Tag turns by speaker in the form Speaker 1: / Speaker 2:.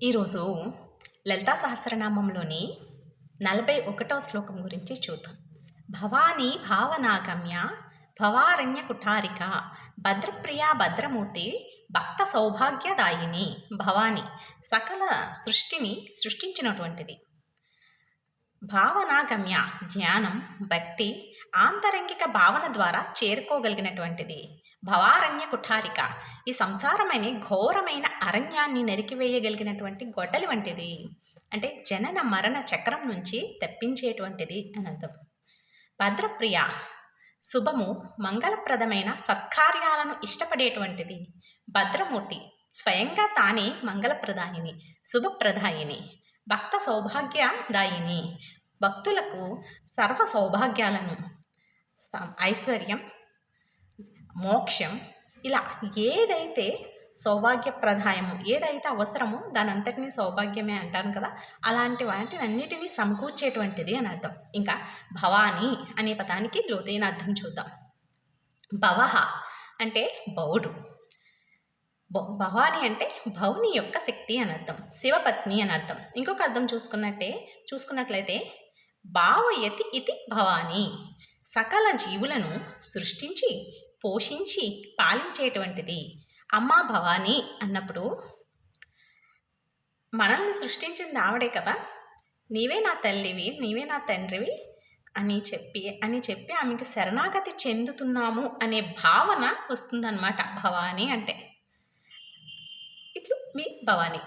Speaker 1: ఈరోజు లలితా సహస్రనామంలోని 41వ శ్లోకం గురించి చూద్దాం. భవానీ భావనాగమ్య భవారణ్య కుఠారిక భద్రప్రియ భద్రమూర్తి భక్త సౌభాగ్యదాయిని. భవాని సకల సృష్టిని సృష్టించినటువంటిది. భావనాగమ్య జ్ఞానం, భక్తి, ఆంతరంగిక భావన ద్వారా చేరుకోగలిగినటువంటిది. భవారణ్య కుఠారిక ఈ సంసారమైన ఘోరమైన అరణ్యాన్ని నరికివేయగలిగినటువంటి గొడ్డలి వంటిది. అంటే జనన మరణ చక్రం నుంచి తప్పించేటువంటిది అని అర్థం. భద్రప్రియ శుభము, మంగళప్రదమైన సత్కార్యాలను ఇష్టపడేటువంటిది. భద్రమూర్తి స్వయంగా తానే మంగళప్రదాయిని, శుభప్రదాయిని. భక్త సౌభాగ్యదాయిని భక్తులకు సర్వ సౌభాగ్యాలను, ఐశ్వర్యం, మోక్షం, ఇలా ఏదైతే సౌభాగ్యప్రదాయము, ఏదైతే అవసరమో దాని అంతటినీ సౌభాగ్యమే అంటాను కదా, అలాంటి వాటిని అన్నిటినీ సమకూర్చేటువంటిది అని అర్థం. ఇంకా భవాని అనే పదానికి లోతైన అర్థం చూద్దాం. భవః అంటే బౌడు. భవాని అంటే భౌని యొక్క శక్తి అని అర్థం, శివపత్ని అని అర్థం. ఇంకొక అర్థం చూసుకున్నట్లయితే భావయతి ఇతి భవాని, సకల జీవులను సృష్టించి పోషించి పాలించేటువంటిది. అమ్మ భవాని అన్నప్పుడు మనల్ని సృష్టించింది ఆవిడే కదా, నీవే నా తల్లివి, నీవే నా తండ్రివి అని చెప్పి ఆమెకి శరణాగతి చెందుతున్నాము అనే భావన వస్తుందన్నమాట భవాని అంటే. ఇట్లు మీ భవాని.